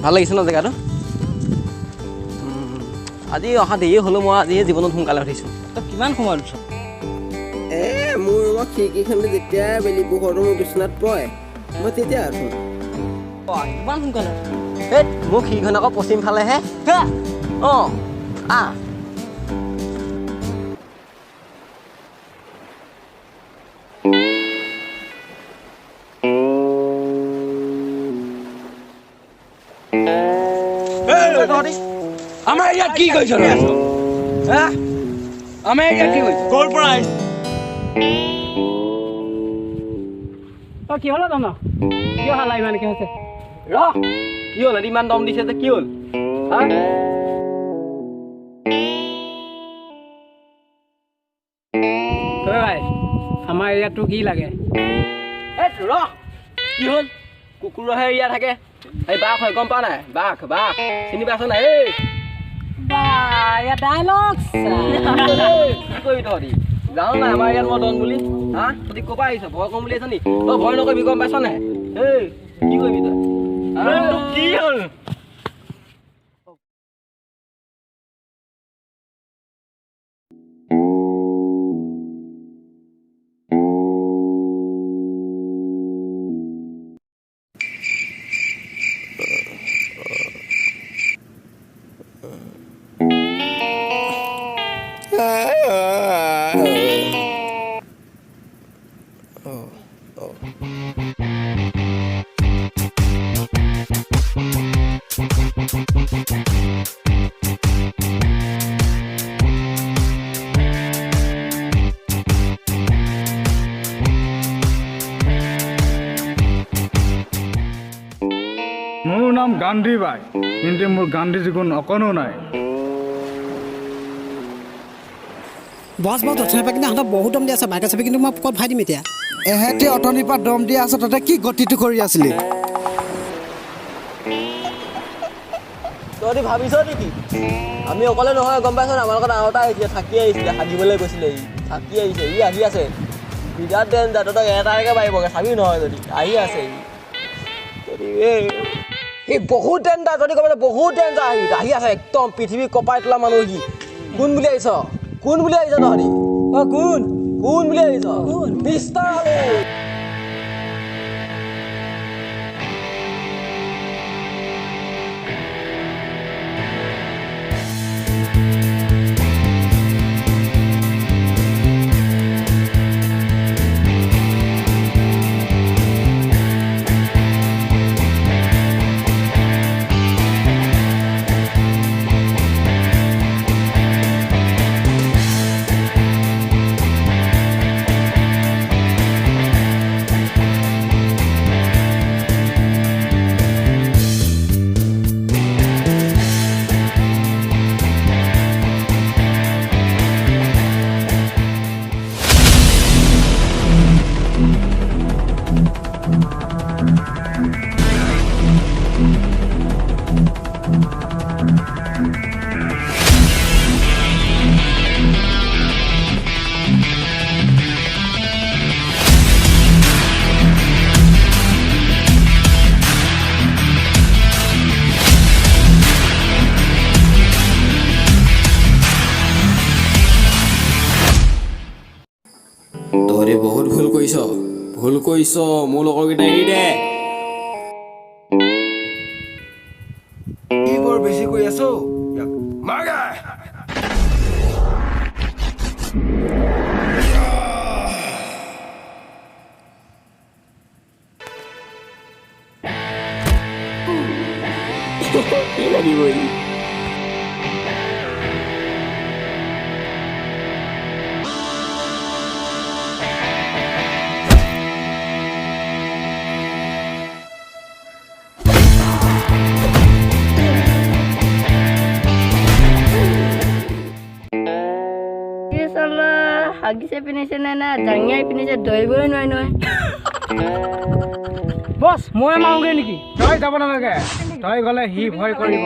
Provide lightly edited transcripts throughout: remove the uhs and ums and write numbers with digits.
ভাল লাগিছে ন জেগাটো আজি অহা দেৰি হ'লেও মই আজি জীৱনত সোনকালে উঠিছোঁ তই কিমান সময়ত উঠ মোৰ ৰুমত খিৰিকীখনে যেতিয়া বেলি পোহৰটো মোৰ বিচনাত পৰে মই তেতিয়া উঠোঁ ইমান সোনকালে সেই মোৰ খিৰিকীখন আকৌ পশ্চিম ফালেহে অঁ আমাৰ ইয়াত কি কৰিছ আমাৰ ইয়াত কি কৰিছ ক'ৰ পৰা আহিছ তই কি হ'ল তহঁত কিয় হালা ইমানকৈ হৈছে কি হ'ল ইমান দম দিছে যে কি হ'ল ভাই আমাৰ এৰিয়াতটো কি লাগে কি হ'ল কুকুৰহে এৰিয়া থাকে এই বাঘ হয় গম পা নাই বাঘ চিনি পাইছ নাই এই কি কৰিবি তহঁতি জানো নাই আমাৰ ইয়াত মই দন বুলি তহঁতি ক'ৰ পৰা আহিছ ভয় কম বুলি আহিছ নি তই ভয় নকৰিবি গম পাইছ নাই এই কি কৰিবি তই কি হ'ল মোৰ নাম গান্ধী বাই কিন্তু মোৰ গান্ধী জীৱন অকণো নাই বছ অথনিৰ পৰা কিন্তু সিহঁতক বহুত দম দি আছে বাইকে চাবি কিন্তু মই ক'ত ভাই দিম এতিয়া এহেঁতি অথনিৰ পৰা দম দি আছে তাতে কি গতিটো কৰি আছিলি তহঁতি ভাবিছ নেকি আমি অকলে নহয় গম পাইছ আমাৰ লগত আৰু এটা আহিছিলে থাকি আহিছিলে হাগিবলৈ গৈছিলে থাকি আহিছে আহি আছে বিৰাট ডেঞ্জাৰ তহঁতক এটাকে পাৰিবগৈ চাবি নহয় যদি আহি আছে সি বহুত ডেঞ্জাৰ যদি ক'বলৈ বহুত ডেঞ্জাৰ আহি আছে একদম পৃথিৱী কপাই তোলা মানুহ সি কোন বুলি আহিছ তহঁতি কোন বুলি আহিছ মিষ্টাৰ তহঁতি বহুত ভুল কৰিছ মোৰ লগৰকেইটা এৰি দে কি বৰ বেছি কৰি আছ লাগিবই হাগিছে পিন্ধিছে নে না জাঙিয়াই পিন্ধিছে দৌৰিবই নোৱাৰি নহয় বছ মই মাৰোগে নেকি তই যাব নালাগে তই গ'লে সি ভয় কৰিব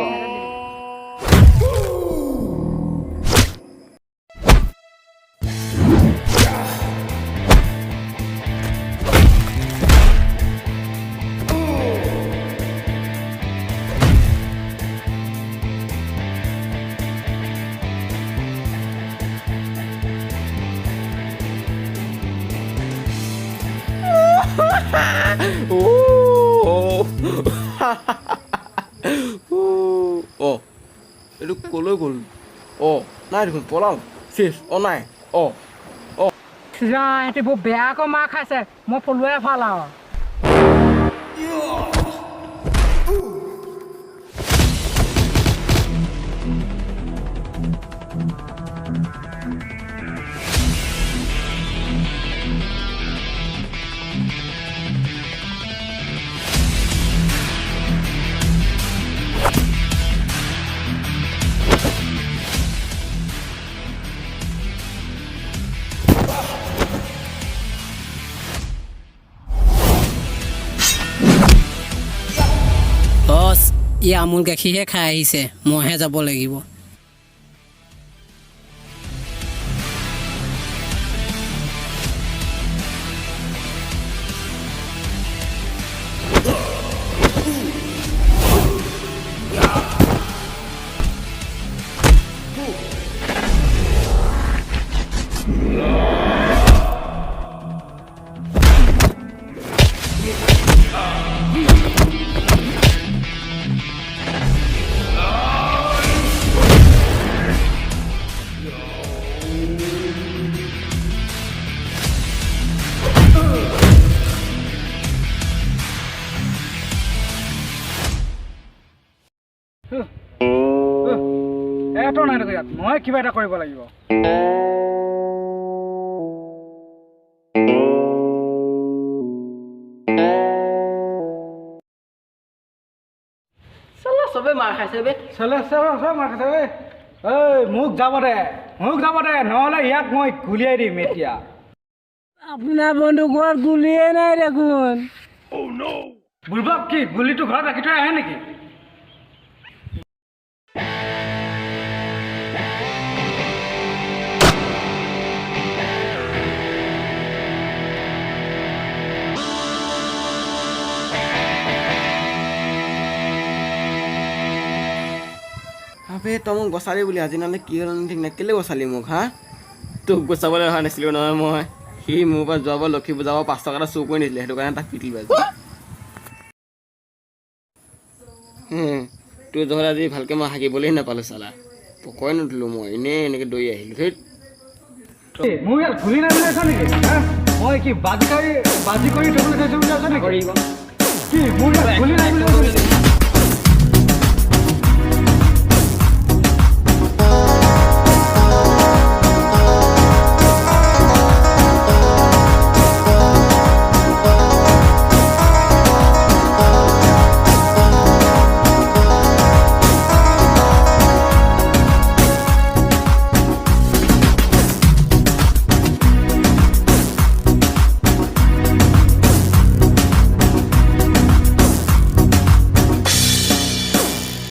অ এইটো ক'লৈ গ'ল অ নাই দেখোন পলাও শেষ অ নাই অ সিহঁতি বৰ বেয়াকৈ মাৰ খাইছে মই পলোৱাই ভাল আৰু বছ ই আমুল গাখীৰহে খাই আহিছে মইহে যাব লাগিব এটো নাই দেখোন ইয়াত মই কিবা এটা কৰিব লাগিব চবে মাৰ খাইছে বে চলে চব মাৰ খাইছে ঐ মোক যাব দে নহ'লে ইয়াক মই গুলিয়াই দিম এতিয়া আপোনাৰ বন্ধু ঘৰত গুলিয়ে নাই দেখোন বুলবাক কি গুলিটো ঘৰত ৰাখি থৈ আহে নেকি আবে তই মোক বচালি বুলি আজি নহ'লে কি হ'ল ঠিক নাই কেলৈ বচালি মোক হা তোক বচাবলৈ অহা নাছিলোঁ নহয় মই সি মোৰ পৰা যোৱাৰ পৰা লক্ষী পূজাৰ 5 টকা এটা চুৰ কৰি নিছিলে সেইটো কাৰণে তাক পিটিল বাজি তোৰ জহত আজি ভালকৈ মই হাগিবলৈ নাপালোঁ চালা পকৰে নুঠিলোঁ মই এনেই এনেকৈ দৌৰি আহিলোঁ ধেইত মোৰ ইয়াত গুলি নাই বুলি আছ নেকি মই কি বাজি কৰি থবলৈ চাইছোঁ বুলি আছ নেকি কি মোৰ ইয়াত গুলি নাই বুলি